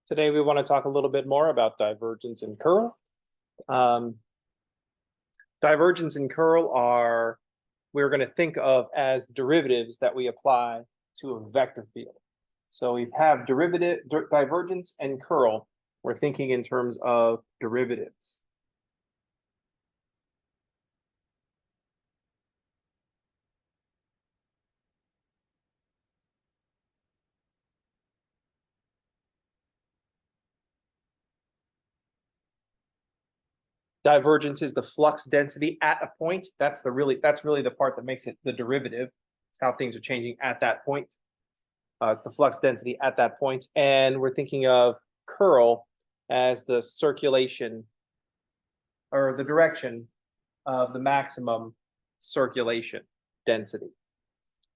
Today we want to talk a little bit more about divergence and curl. Divergence and curl we're going to think of as derivatives that we apply to a vector field. So we have divergence and curl. We're thinking in terms of derivatives. Divergence is the flux density at a point. That's really the part that makes it the derivative. It's how things are changing at that point. It's the flux density at that point. And we're thinking of curl as the circulation or the direction of the maximum circulation density.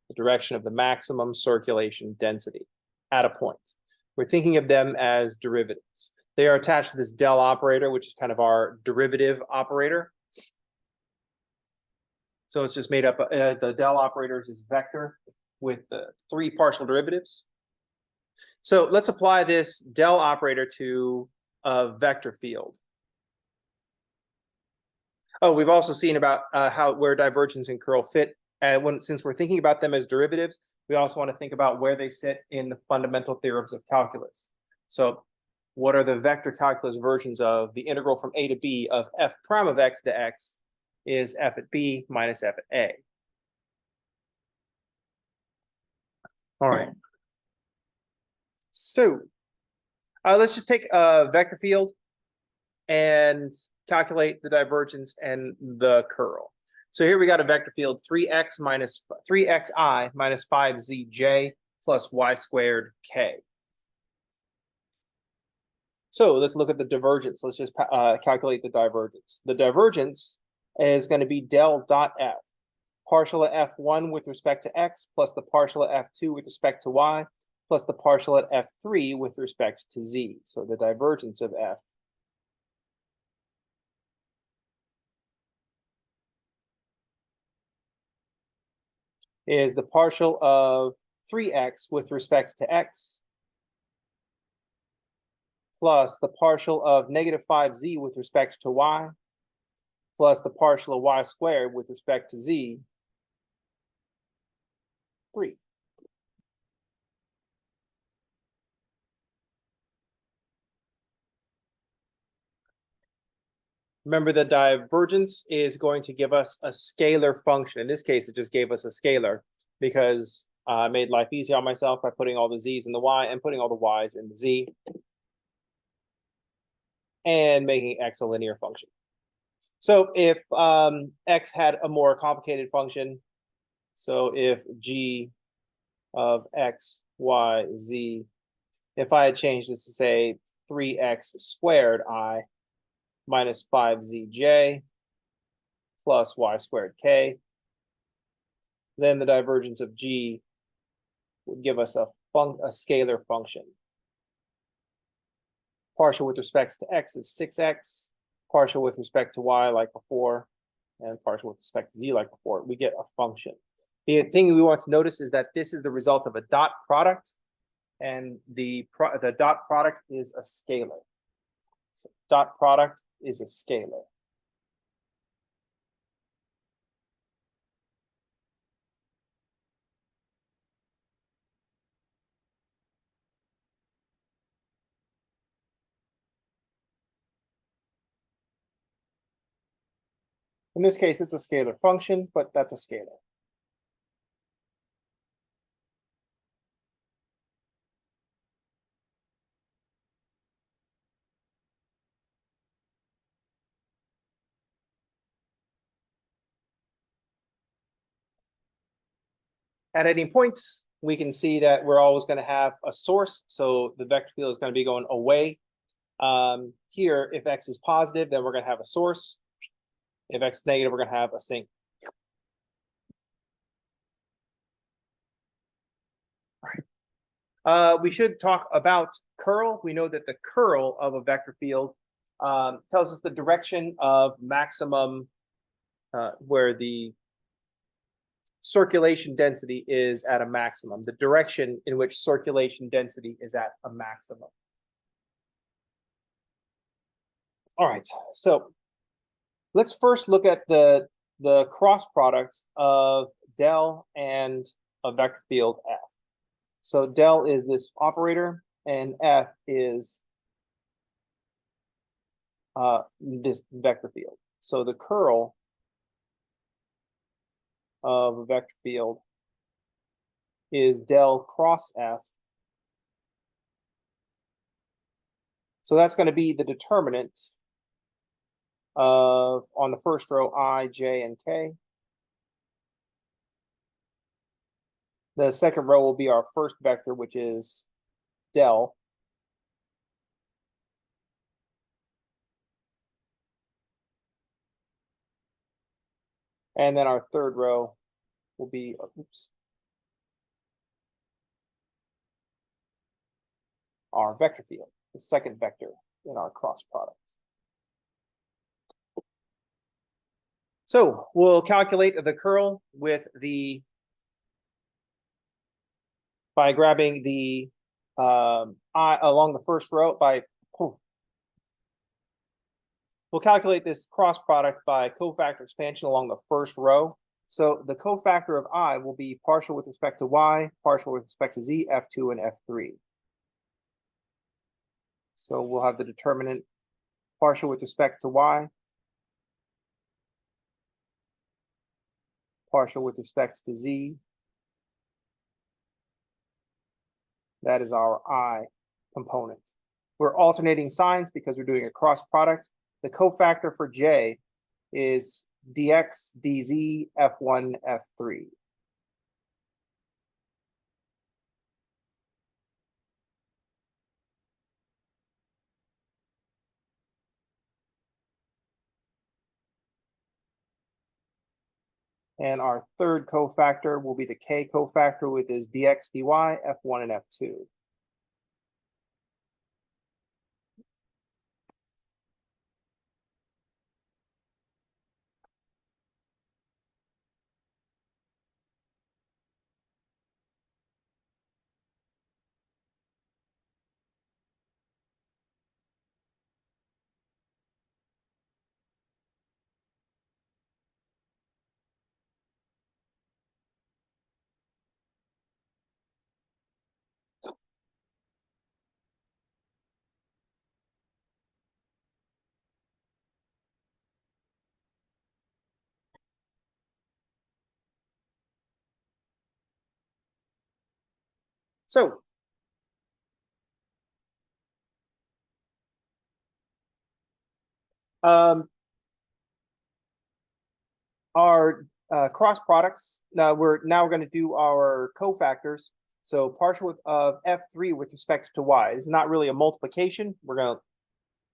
The direction of the maximum circulation density at a point. We're thinking of them as derivatives. They are attached to this del operator, which is kind of our derivative operator. So it's just made up, the del operator is this vector with the three partial derivatives. So let's apply this del operator to a vector field. Oh, we've also seen about where divergence and curl fit. Since we're thinking about them as derivatives, we also want to think about where they sit in the fundamental theorems of calculus. So what are the vector calculus versions of the integral from a to b of f prime of x to x is f at b minus f at a. All right. So let's just take a vector field and calculate the divergence and the curl. So here we got a vector field 3xi minus 5zj plus y squared k. So let's look at the divergence. Let's just calculate the divergence. The divergence is going to be del dot f, partial at f1 with respect to x plus the partial at f2 with respect to y plus the partial at f3 with respect to z. So the divergence of f is the partial of 3x with respect to x plus the partial of negative 5z with respect to y plus the partial of y squared with respect to z, 3. Remember, the divergence is going to give us a scalar function. In this case, it just gave us a scalar because I made life easy on myself by putting all the z's in the y and putting all the y's in the z and making x a linear function. So if x had a more complicated function, so if g of x, y, z, if I had changed this to say 3x squared I minus 5zj plus y squared k, then the divergence of g would give us a scalar function. Partial with respect to x is 6x, partial with respect to y like before, and partial with respect to z like before. We get a function. The thing we want to notice is that this is the result of a dot product, and the dot product is a scalar. So dot product is a scalar. In this case, it's a scalar function, but that's a scalar. At any point, we can see that we're always going to have a source. So the vector field is going to be going away. Here, if x is positive, then we're going to have a source. If x is negative, we're going to have a sink. All right. We should talk about curl. We know that the curl of a vector field tells us the direction of maximum, where the circulation density is at a maximum, the direction in which circulation density is at a maximum. All right, so let's first look at the cross product of del and a vector field f. So del is this operator, and f is this vector field. So the curl of a vector field is del cross f. So that's going to be the determinant of, on the first row, I, j, and k. The second row will be our first vector, which is del. And then our third row will be, our vector field, the second vector in our cross product. So we'll calculate the curl with the, by grabbing the I along the first row by, we'll calculate this cross product by cofactor expansion along the first row. So the cofactor of I will be partial with respect to y, partial with respect to z, f2, and f3. So we'll have the determinant partial with respect to y, partial with respect to z. That is our I component. We're alternating signs because we're doing a cross product. The cofactor for j is dx, dz, f1, f3. And our third cofactor will be the k cofactor with is dx, dy, f1, and f2. So our cross products, we're going to do our cofactors. So partial of f3 with respect to y. It's not really a multiplication. We're going to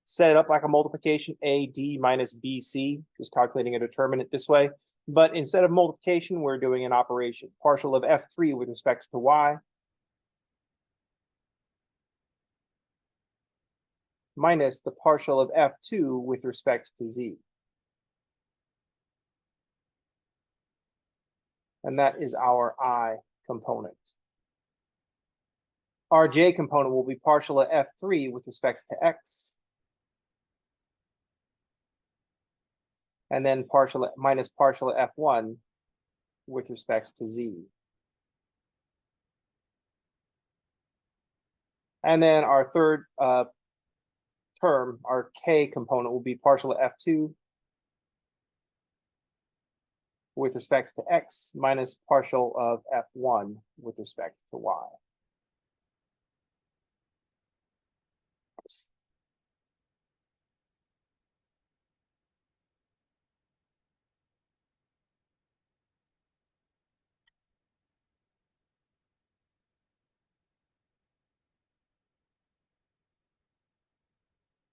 set it up like a multiplication, a d minus bc, just calculating a determinant this way. But instead of multiplication, we're doing an operation. Partial of f3 with respect to y minus the partial of f2 with respect to z. And that is our I component. Our j component will be partial of f3 with respect to x. And then partial minus partial of f1 with respect to z. And then our third term, our k component, will be partial of f2 with respect to x minus partial of f1 with respect to y.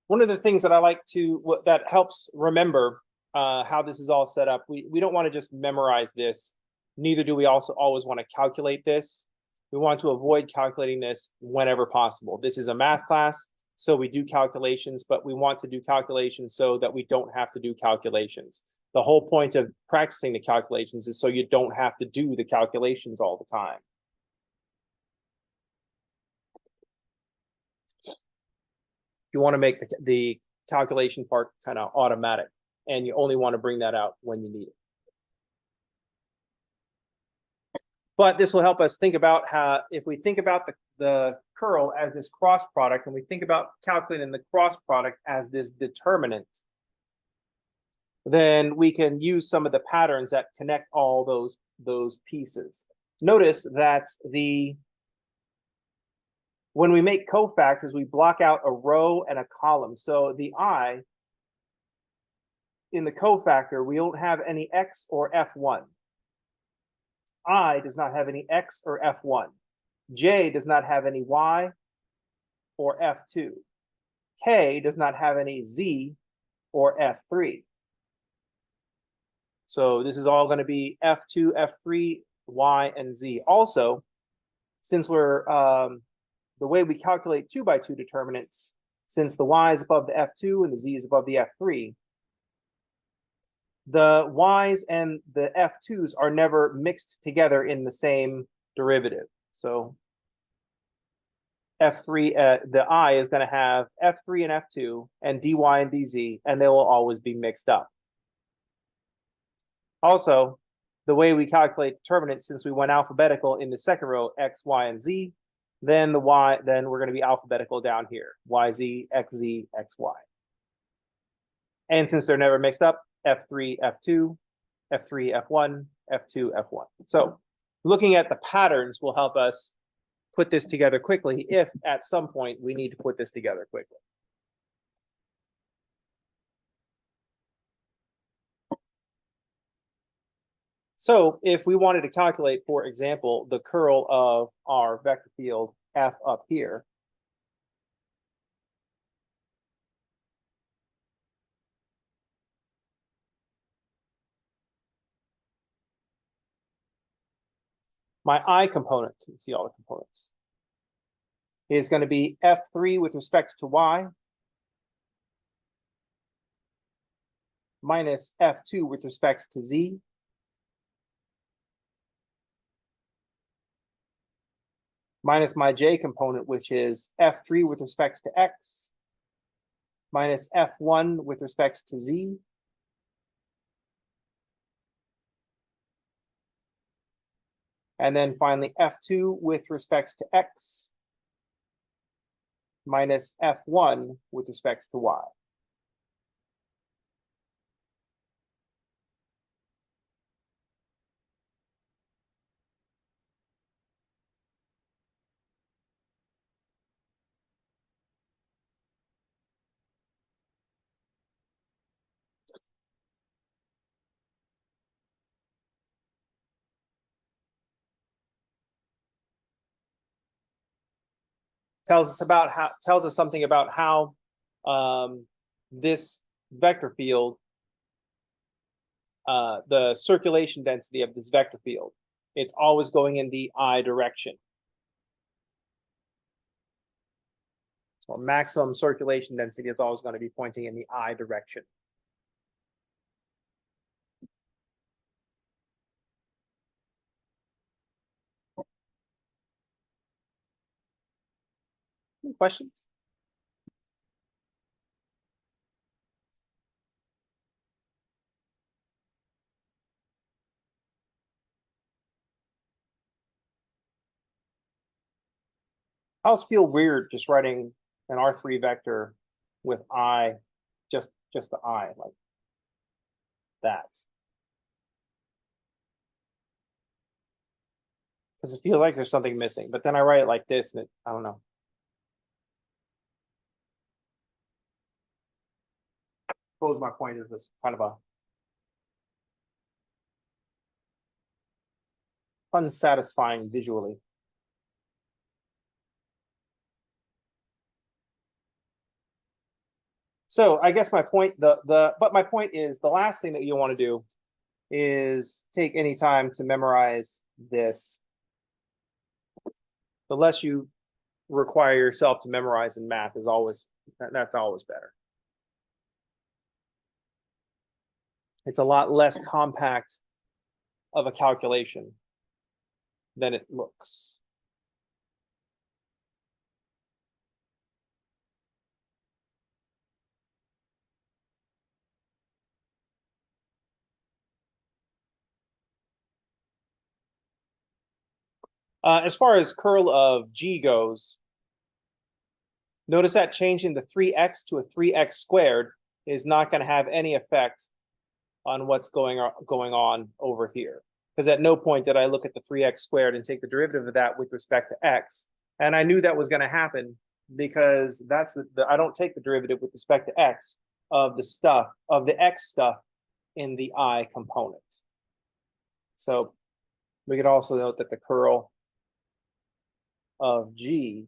One of the things that I like to, that helps remember how this is all set up, we don't want to just memorize this. Neither do we also always want to calculate this. We want to avoid calculating this whenever possible. This is a math class, so we do calculations, but we want to do calculations so that we don't have to do calculations. The whole point of practicing the calculations is so you don't have to do the calculations all the time. You want to make the calculation part kind of automatic, and you only want to bring that out when you need it. But this will help us think about how, if we think about the curl as this cross product, and we think about calculating the cross product as this determinant, then we can use some of the patterns that connect all those pieces. Notice that when we make cofactors, we block out a row and a column. So the I in the cofactor, we don't have any X or F1. I does not have any X or F1. J does not have any Y or F2. K does not have any Z or F3. So this is all going to be F2, F3, Y, and Z. Also, since we're the way we calculate 2x2 determinants, since the Y is above the F2 and the Z is above the F3, the Y's and the F2s are never mixed together in the same derivative. So F3, the I is going to have F3 and F2 and dy and dz, and they will always be mixed up. Also, the way we calculate determinants, since we went alphabetical in the second row, X, Y, and Z, then we're going to be alphabetical down here, YZ, XZ, XY. And since they're never mixed up, F3, F2, F3, F1, F2, F1. So looking at the patterns will help us put this together quickly if at some point we need to put this together quickly. So if we wanted to calculate, for example, the curl of our vector field F up here, my I component, you see all the components, is going to be F3 with respect to Y minus F2 with respect to Z minus my J component, which is F3 with respect to X minus F1 with respect to Z and then finally F2 with respect to X minus F1 with respect to Y. Tells us something about how this vector field, the circulation density of this vector field, it's always going in the I direction. So maximum circulation density is always going to be pointing in the I direction. Any questions? I always feel weird just writing an R3 vector with I, just the I, like that. Because it feels like there's something missing, but then I write it like this and I don't know. I suppose my point is this kind of a unsatisfying visually. So I guess my point, but my point is the last thing that you want to do is take any time to memorize this. The less you require yourself to memorize in math is always, that's always better. It's a lot less compact of a calculation than it looks. As far as curl of G goes, notice that changing the 3x to a 3x squared is not going to have any effect on what's going on over here. Because at no point did I look at the 3x squared and take the derivative of that with respect to x. And I knew that was going to happen because that's I don't take the derivative with respect to x of the x stuff in the I component. So we could also note that the curl of G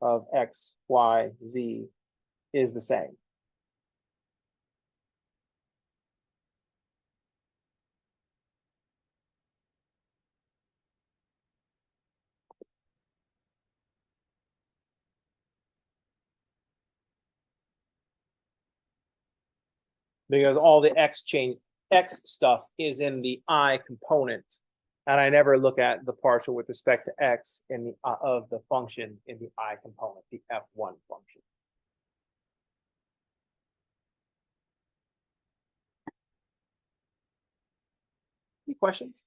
of x, y, z is the same. Because all the x stuff is in the I component, and I never look at the partial with respect to x in the of the function in the I component, the f1 function. Any questions?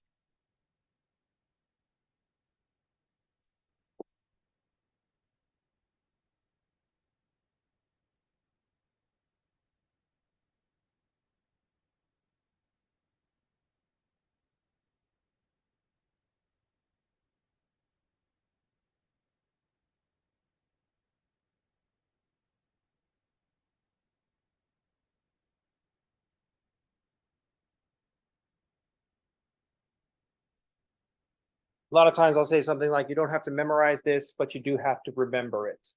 A lot of times I'll say something like, you don't have to memorize this, but you do have to remember it.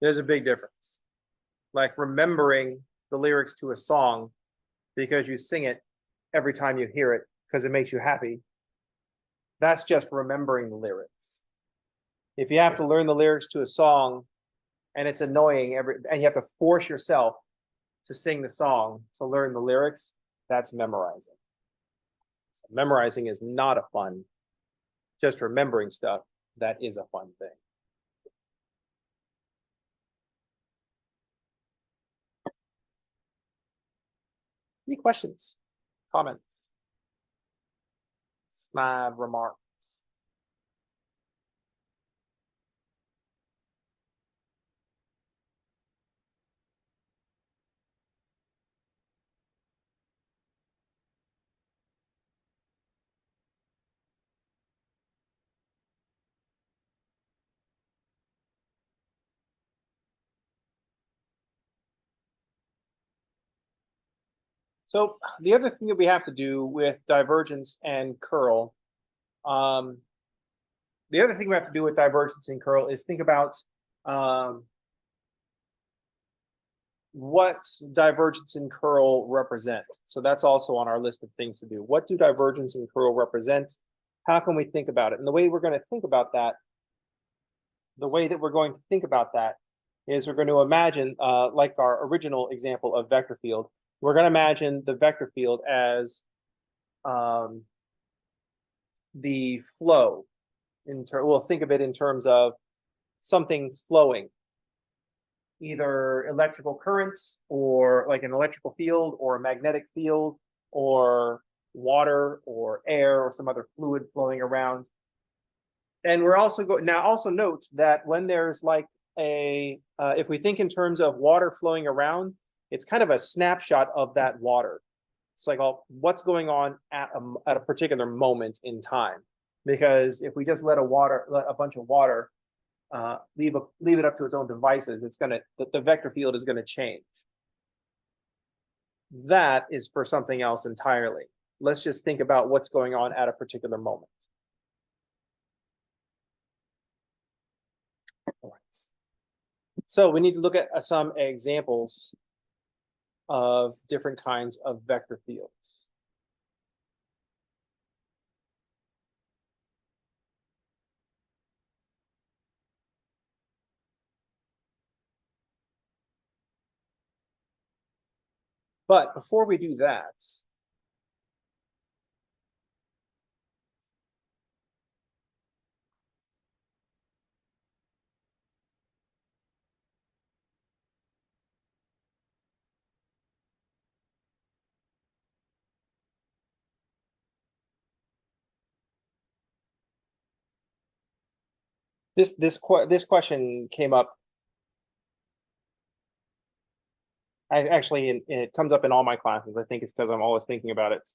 There's a big difference. Like remembering the lyrics to a song because you sing it every time you hear it because it makes you happy. That's just remembering the lyrics. If you have to learn the lyrics to a song and it's annoying and you have to force yourself to sing the song to learn the lyrics, that's memorizing. So memorizing is not a fun, just remembering stuff, that is a fun thing. Any questions, comments, snide remarks? So the other thing that we have to do with divergence and curl, the other thing we have to do with divergence and curl is think about what divergence and curl represent. So that's also on our list of things to do. What do divergence and curl represent? How can we think about it? And the way we're going to think about that, is we're going to imagine, like our original example of vector field, we're going to imagine the vector field as the flow. We'll think of it in terms of something flowing, either electrical currents or like an electrical field or a magnetic field or water or air or some other fluid flowing around. And we're also also note that when there's like if we think in terms of water flowing around, it's kind of a snapshot of that water. It's like what's going on at a particular moment in time. Because if we just let a bunch of water leave it up to its own devices, the vector field is going to change. That is for something else entirely. Let's just think about what's going on at a particular moment. All right. So we need to look at some examples of different kinds of vector fields. But before we do that, This question came up. It comes up in all my classes. I think it's because I'm always thinking about it.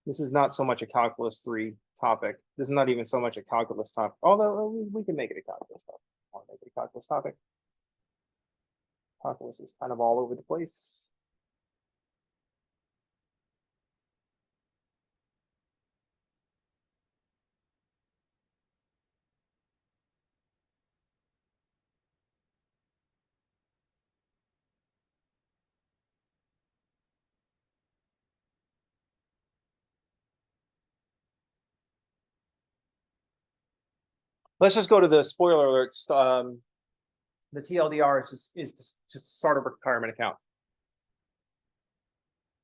This is not so much a calculus 3 topic. This is not even so much a calculus topic, although we can make it a calculus topic. I want to make it a calculus topic. Calculus is kind of all over the place. Let's just go to the spoiler alerts. The TLDR is just to start a retirement account.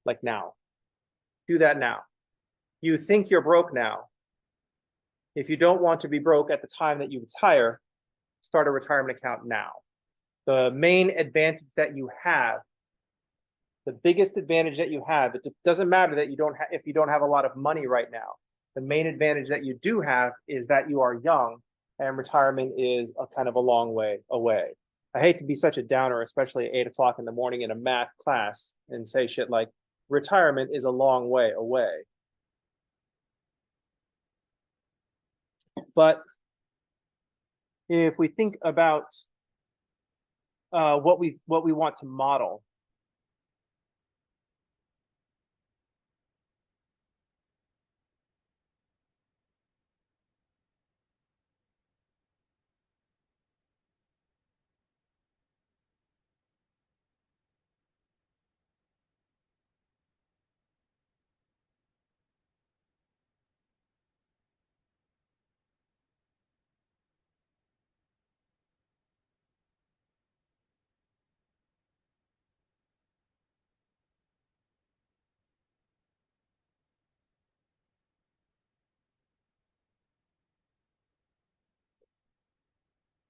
Like now. Do that now. You think you're broke now. If you don't want to be broke at the time that you retire, start a retirement account now. The main advantage that you have, the biggest advantage that you have, it doesn't matter that if you don't have a lot of money right now. The main advantage that you do have is that you are young and retirement is a kind of a long way away. I hate to be such a downer, especially at 8 o'clock in the morning in a math class, and say shit like retirement is a long way away. But if we think about what we want to model,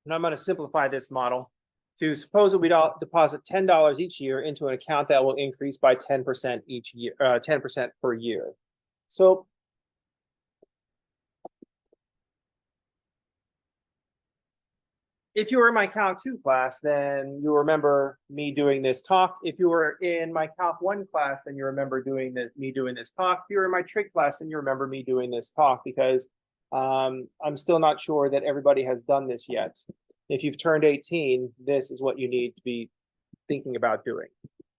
and I'm going to simplify this model to suppose that we deposit $10 each year into an account that will increase by 10% each year, 10% per year. So if you were in my Calc 2 class, then you remember me doing this talk. If you were in my Calc 1 class, then you remember me doing this talk. If you were in my trig class, then you remember me doing this talk, because I'm still not sure that everybody has done this yet. If you've turned 18, this is what you need to be thinking about doing.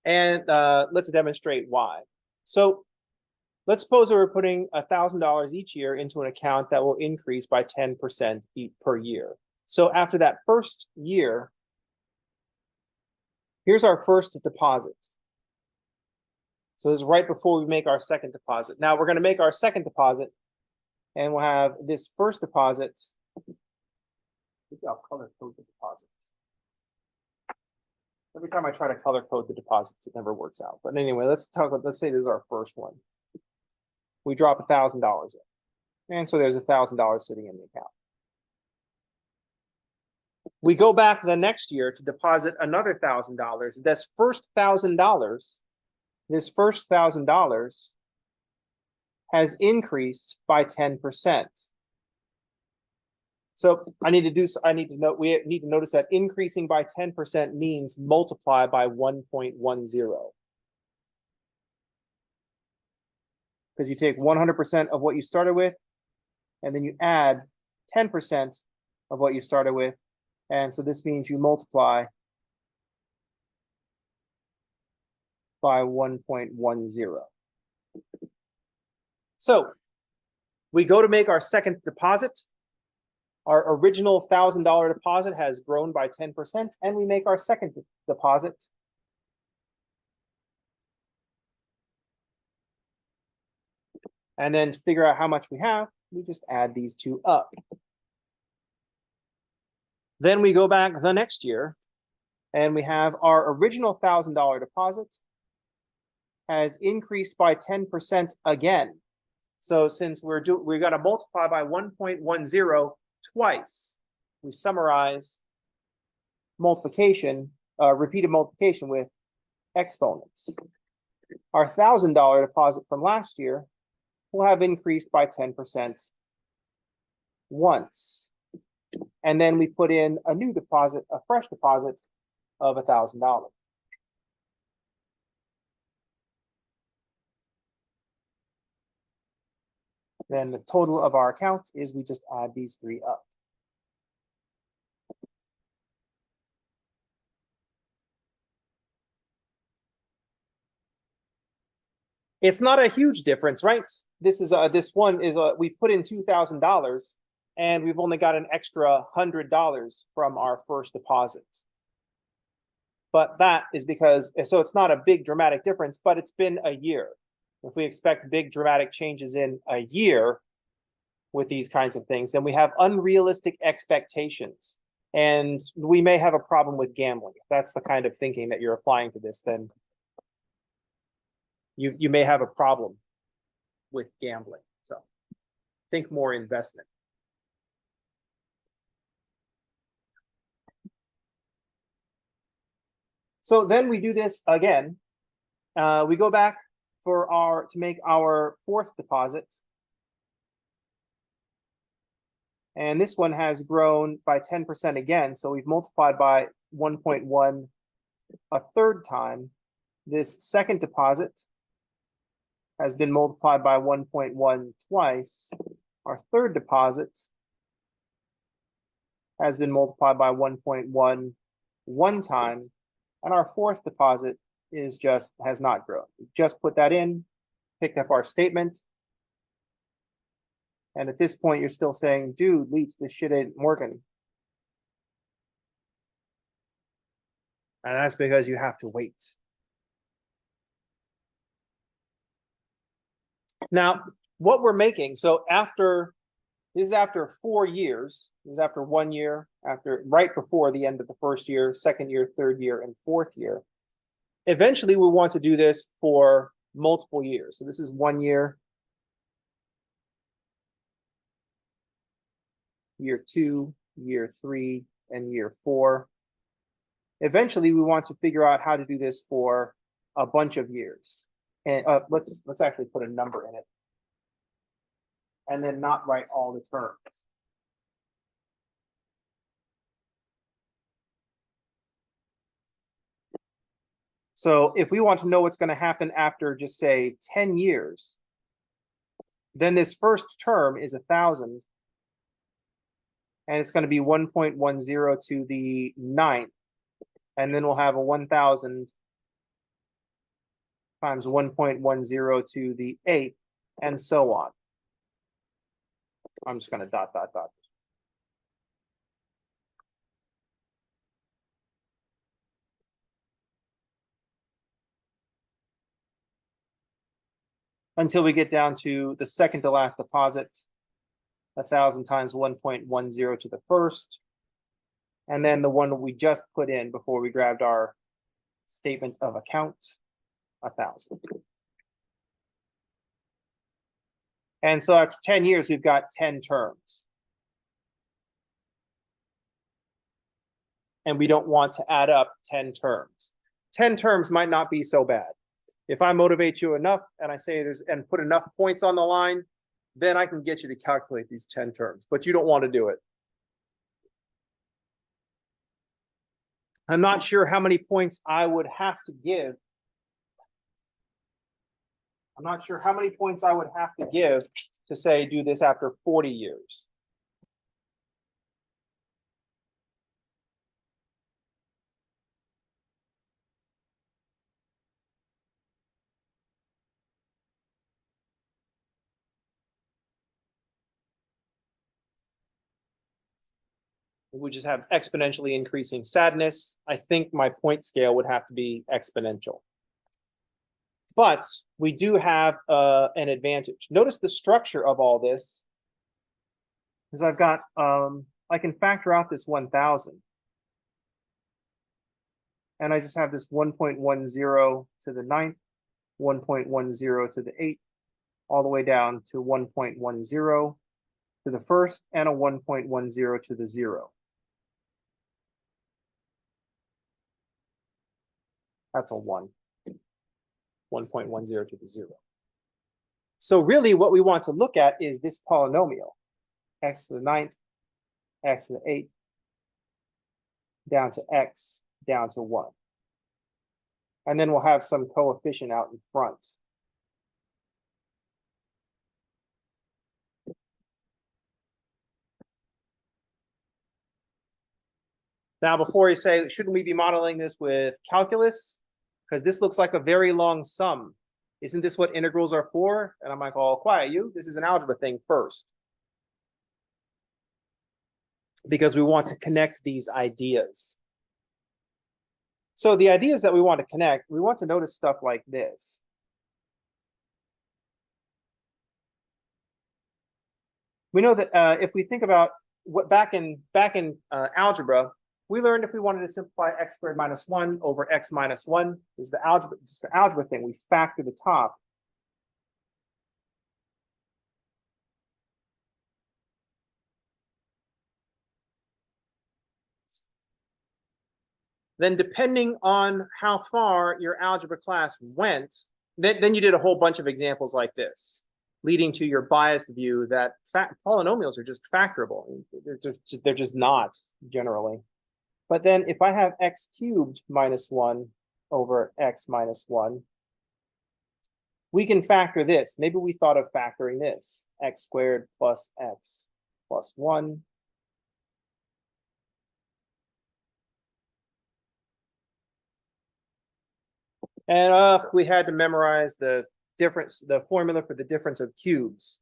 And let's demonstrate why. So let's suppose that we're putting $1,000 each year into an account that will increase by 10% per year. So after that first year, here's our first deposit. So this is right before we make our second deposit. Now we're going to make our second deposit, and we'll have this first deposit. I'll color code the deposits. Every time I try to color code the deposits, it never works out. But anyway, let's say this is our first one. We drop $1,000 in. And so there's $1,000 sitting in the account. We go back the next year to deposit another $1,000. This first $1,000 has increased by 10%. So we need to notice that increasing by 10% means multiply by 1.10. Because you take 100% of what you started with, and then you add 10% of what you started with. And so this means you multiply by 1.10. So we go to make our second deposit. Our original $1,000 deposit has grown by 10%, and we make our second deposit. And then to figure out how much we have, we just add these two up. Then we go back the next year, and we have our original $1,000 deposit has increased by 10% again. So since we're going to multiply by 1.10 twice, we summarize multiplication, repeated multiplication with exponents. Our $1,000 deposit from last year will have increased by 10% once. And then we put in a new deposit, a fresh deposit of $1,000. Then the total of our account is we just add these three up. It's not a huge difference, right? This one is we put in $2,000 and we've only got an extra $100 from our first deposit. But that is because, so it's not a big dramatic difference, but it's been a year. If we expect big dramatic changes in a year with these kinds of things, then we have unrealistic expectations. And we may have a problem with gambling. If that's the kind of thinking that you're applying to this, then you may have a problem with gambling. So think more investment. So then we do this again. We go back to make our fourth deposit. And this one has grown by 10% again. So we've multiplied by 1.1 a third time. This second deposit has been multiplied by 1.1 twice. Our third deposit has been multiplied by 1.1 one time. And our fourth deposit has not grown. We just put that in, picked up our statement. And at this point, you're still saying, dude, Leach, this shit ain't working. And that's because you have to wait. Now, what we're making, so this is after 4 years, this is after 1 year, right before the end of the first year, second year, third year, and fourth year. Eventually, we want to do this for multiple years. So this is 1 year, year 2, year 3, and year 4. Eventually, we want to figure out how to do this for a bunch of years. And let's actually put a number in it. And then not write all the terms. So if we want to know what's going to happen after, just say, 10 years, then this first term is 1,000. And it's going to be 1.10 to the 9th. And then we'll have a 1,000 times 1.10 to the 8th, and so on. I'm just going to dot. Until we get down to the second to last deposit, 1,000 times 1.10 to the first, and then the one we just put in before we grabbed our statement of account, 1,000. And so after 10 years, we've got 10 terms. And we don't want to add up 10 terms. 10 terms might not be so bad. If I motivate you enough and I say and put enough points on the line, then I can get you to calculate these 10 terms, but you don't want to do it. I'm not sure how many points I would have to give. I'm not sure how many points I would have to give to say do this after 40 years. We just have exponentially increasing sadness. I think my point scale would have to be exponential. But we do have an advantage. Notice the structure of all this is I've got, I can factor out this 1,000. And I just have this 1.10 to the 9th, 1.10 to the 8th, all the way down to 1.10 to the first, and a 1.10 to the 0. That's a 1. 1.10 to the 0. So really what we want to look at is this polynomial. x to the 9th, x to the 8th, down to x, down to 1. And then we'll have some coefficient out in front. Now, before you say, shouldn't we be modeling this with calculus? Because this looks like a very long sum. Isn't this what integrals are for? And I'm like, oh, quiet you. This is an algebra thing first. Because we want to connect these ideas. So the ideas that we want to connect, we want to notice stuff like this. We know that if we think about what back in algebra, we learned if we wanted to simplify x squared minus 1 over x minus 1, is the algebra, just the algebra thing. We factor the top. Then depending on how far your algebra class went, then you did a whole bunch of examples like this, leading to your biased view that polynomials are just factorable. They're just not generally. But then if I have x cubed minus 1 over x minus 1, we can factor this. Maybe we thought of factoring this, x squared plus x plus 1. And we had to memorize the formula for the difference of cubes,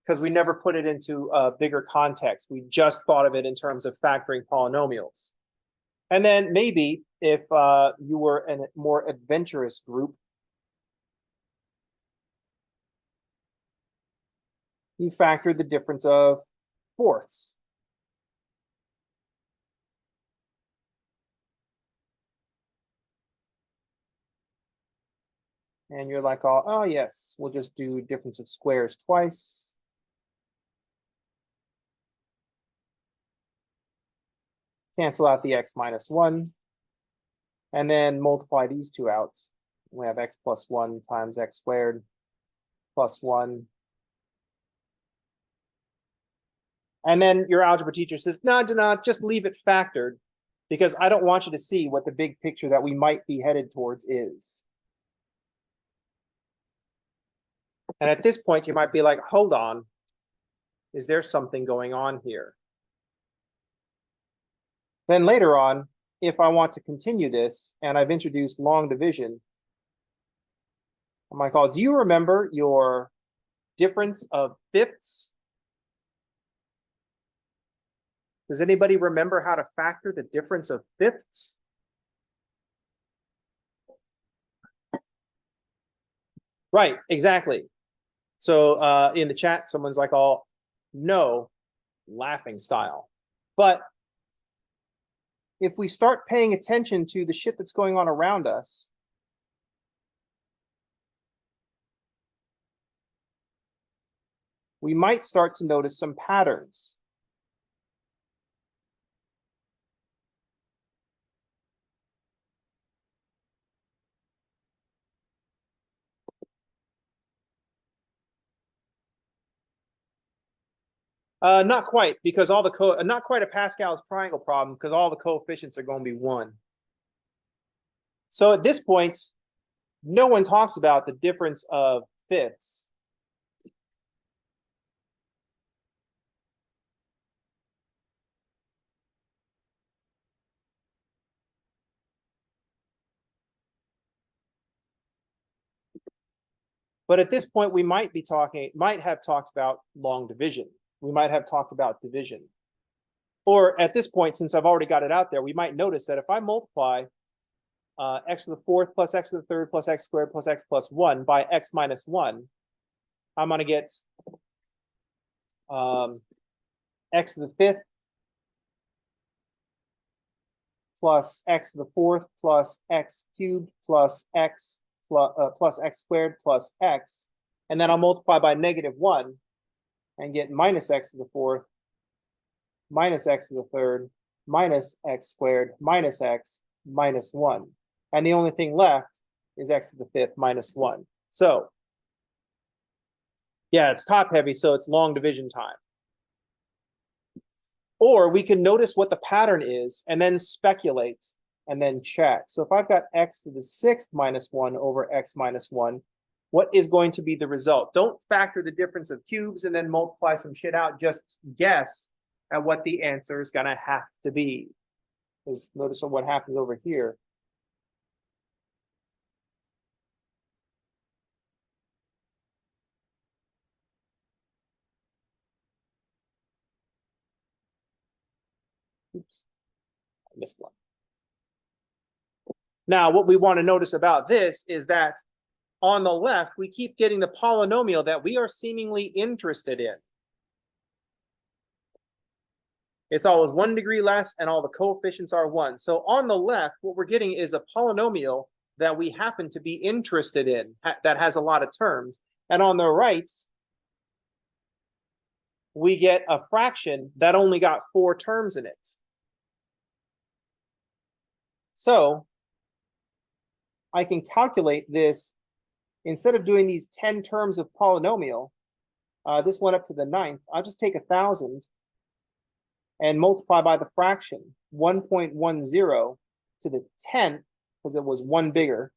because we never put it into a bigger context. We just thought of it in terms of factoring polynomials. And then maybe if you were in a more adventurous group, you factor the difference of fourths. And you're like, oh yes, we'll just do difference of squares twice. Cancel out the x minus 1. And then multiply these two out. We have x plus 1 times x squared plus 1. And then your algebra teacher says, no, do not, just leave it factored, because I don't want you to see what the big picture that we might be headed towards is. And at this point, you might be like, hold on, is there something going on here? Then later on, if I want to continue this, and I've introduced long division, I'm like, oh, do you remember your difference of fifths? Does anybody remember how to factor the difference of fifths? Right, exactly. So in the chat, someone's like, oh, no, laughing style. But if we start paying attention to the shit that's going on around us, we might start to notice some patterns. Not quite, because all the not quite a Pascal's triangle problem, because all the coefficients are going to be 1. So at this point, no one talks about the difference of fifths. But at this point, we might have talked about long division. We might have talked about division. Or at this point, since I've already got it out there, we might notice that if I multiply x to the 4th plus x to the 3rd plus x squared plus x plus 1 by x minus 1, I'm going to get x to the 5th plus x to the 4th plus x cubed plus x plus x squared plus x. And then I'll multiply by -1 and get minus x to the 4th minus x to the 3rd minus x squared minus x minus 1. And the only thing left is x to the 5th minus 1. So Yeah, it's top heavy, so it's long division time. Or we can notice what the pattern is and then speculate and then check. So if I've got x to the 6th minus 1 over x minus 1, what is going to be the result? Don't factor the difference of cubes and then multiply some shit out. Just guess at what the answer is going to have to be. Because notice what happens over here. Oops, I missed one. Now, what we want to notice about this is that on the left, we keep getting the polynomial that we are seemingly interested in. It's always 1 degree less, and all the coefficients are 1. So on the left, what we're getting is a polynomial that we happen to be interested in, that has a lot of terms. And on the right, we get a fraction that only got 4 terms in it. So I can calculate this. Instead of doing these 10 terms of polynomial, this went up to the 9th. I'll just take 1,000 and multiply by the fraction 1.10 to the 10th, because it was 1 bigger,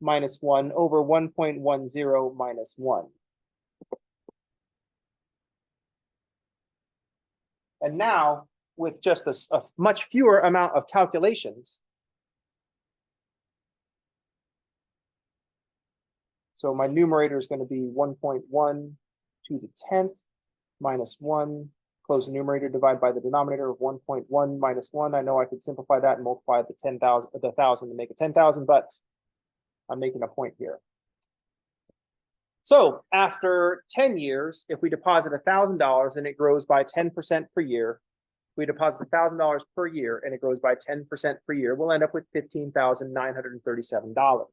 minus 1 over 1.10 minus 1. And now, with just a much fewer amount of calculations, so my numerator is going to be 1.1 to the 10th minus 1. Close the numerator, divide by the denominator of 1.1 minus 1. I know I could simplify that and multiply the 1,000 to make it 10,000, but I'm making a point here. So after 10 years, if we deposit $1,000 and it grows by 10% per year, we deposit $1,000 per year and it grows by 10% per year, we'll end up with $15,937.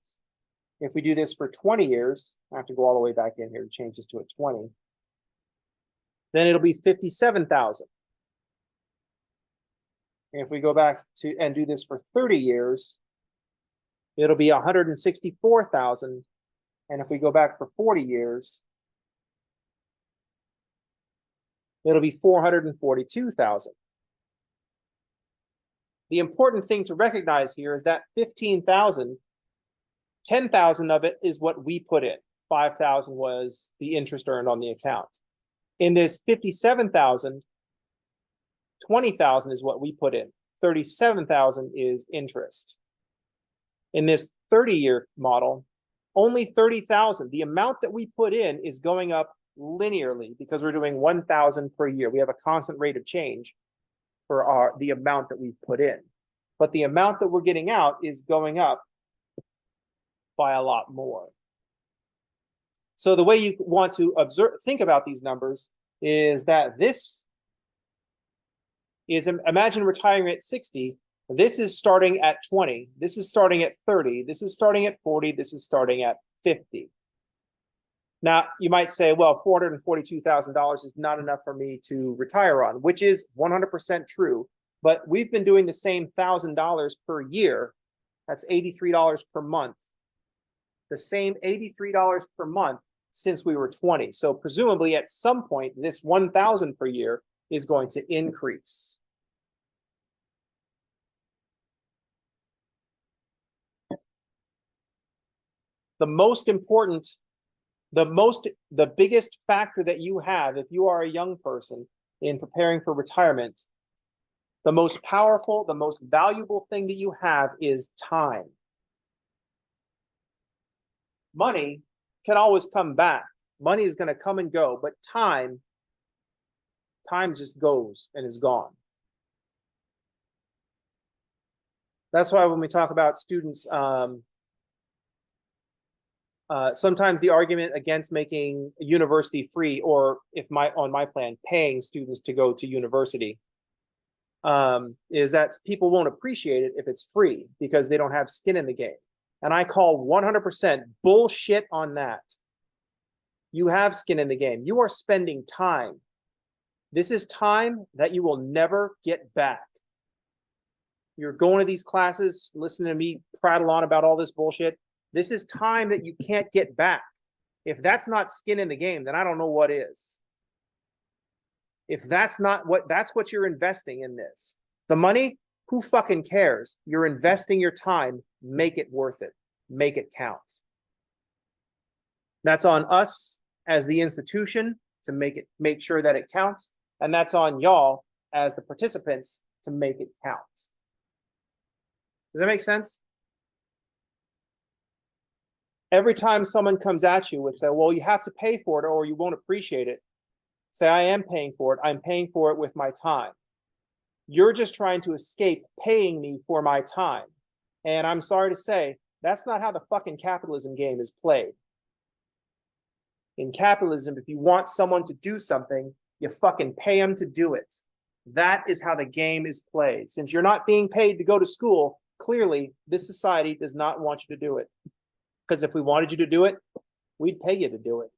If we do this for 20 years, I have to go all the way back in here to change this to a 20. Then it'll be 57,000. If we go back to and do this for 30 years, it'll be 164,000. And if we go back for 40 years, it'll be 442,000. The important thing to recognize here is that 15,000, 10,000 of it is what we put in. 5,000 was the interest earned on the account. In this 57,000, 20,000 is what we put in. 37,000 is interest. In this 30-year model, only 30,000. The amount that we put in is going up linearly because we're doing 1,000 per year. We have a constant rate of change for the amount that we've put in. But the amount that we're getting out is going up by a lot more. So the way you want to think about these numbers is that this is, imagine retiring at 60. This is starting at 20. This is starting at 30. This is starting at 40. This is starting at 50. Now, you might say, well, $442,000 is not enough for me to retire on, which is 100% true. But we've been doing the same $1,000 per year. That's $83 per month. The same $83 per month since we were 20. So presumably at some point, this 1,000 per year is going to increase. The most important, the biggest factor that you have if you are a young person in preparing for retirement, the most powerful, the most valuable thing that you have is time. Money can always come back. Money is going to come and go, but time just goes and is gone. That's why when we talk about students, sometimes the argument against making university free, or if on my plan, paying students to go to university, is that people won't appreciate it if it's free because they don't have skin in the game. And I call 100% bullshit on that. You have skin in the game. You are spending time. This is time that you will never get back. You're going to these classes, listening to me prattle on about all this bullshit. This is time that you can't get back. If that's not skin in the game, then I don't know what is. If that's not that's what you're investing in this. The money, who fucking cares? You're investing your time, make it worth it. Make it count. That's on us as the institution to make sure that it counts. And that's on y'all as the participants to make it count. Does that make sense? Every time someone comes at you and say, well, you have to pay for it or you won't appreciate it, say, I am paying for it. I'm paying for it with my time. You're just trying to escape paying me for my time. And I'm sorry to say, that's not how the fucking capitalism game is played. In capitalism, if you want someone to do something, you fucking pay them to do it. That is how the game is played. Since you're not being paid to go to school, clearly this society does not want you to do it. Because if we wanted you to do it, we'd pay you to do it.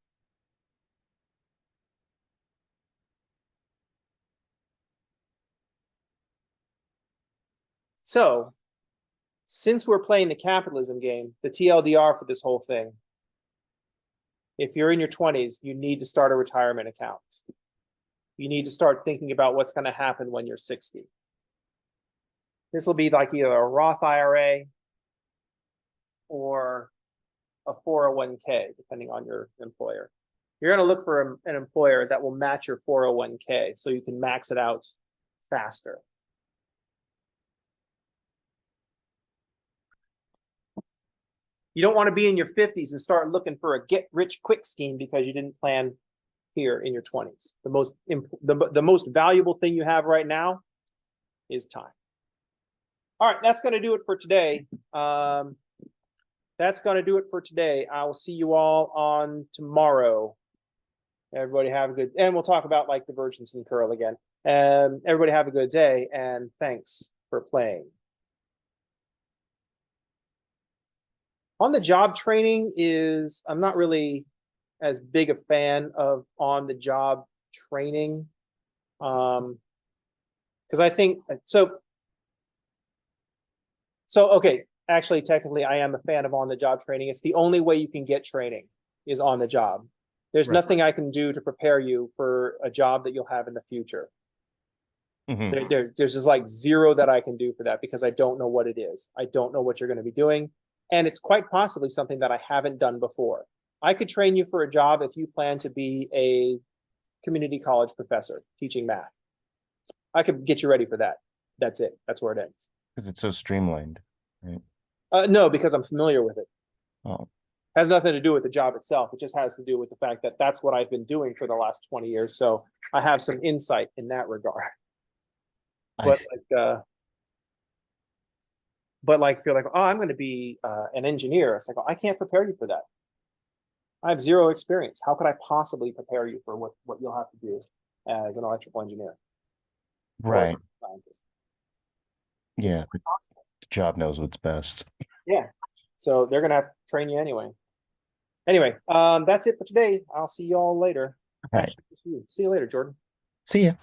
So, since we're playing the capitalism game, the TLDR for this whole thing, if you're in your 20s, you need to start a retirement account. You need to start thinking about what's going to happen when you're 60. This will be like either a Roth IRA or a 401k, depending on your employer. You're going to look for an employer that will match your 401k so you can max it out faster. You don't want to be in your 50s and start looking for a get-rich-quick scheme because you didn't plan here in your 20s. The most valuable thing you have right now is time. All right, that's going to do it for today. That's going to do it for today. I will see you all on tomorrow. Everybody have a good, and we'll talk about like divergence and curl again. Everybody have a good day, and thanks for playing. On the job training is, I'm not really as big a fan of on the job training. Because I think, okay, actually, technically, I am a fan of on the job training. It's the only way you can get training is on the job. There's nothing I can do to prepare you for a job that you'll have in the future. There's just like zero that I can do for that because I don't know what it is. I don't know what you're going to be doing. And it's quite possibly something that I haven't done before. I could train you for a job if you plan to be a community college professor teaching math. I could get you ready for that. That's it. That's where it ends. Because it's so streamlined, right? No, because I'm familiar with it. Oh. Has nothing to do with the job itself. It just has to do with the fact that that's what I've been doing for the last 20 years. So I have some insight in that regard. But like, if you're like, oh, I'm going to be an engineer, it's like, oh, I can't prepare you for that. I have zero experience. How could I possibly prepare you for what you'll have to do as an electrical engineer? Right. Yeah. The job knows what's best. Yeah. So they're going to have to train you anyway. Anyway, that's it for today. I'll see you all later. All right. See you later, Jordan. See ya.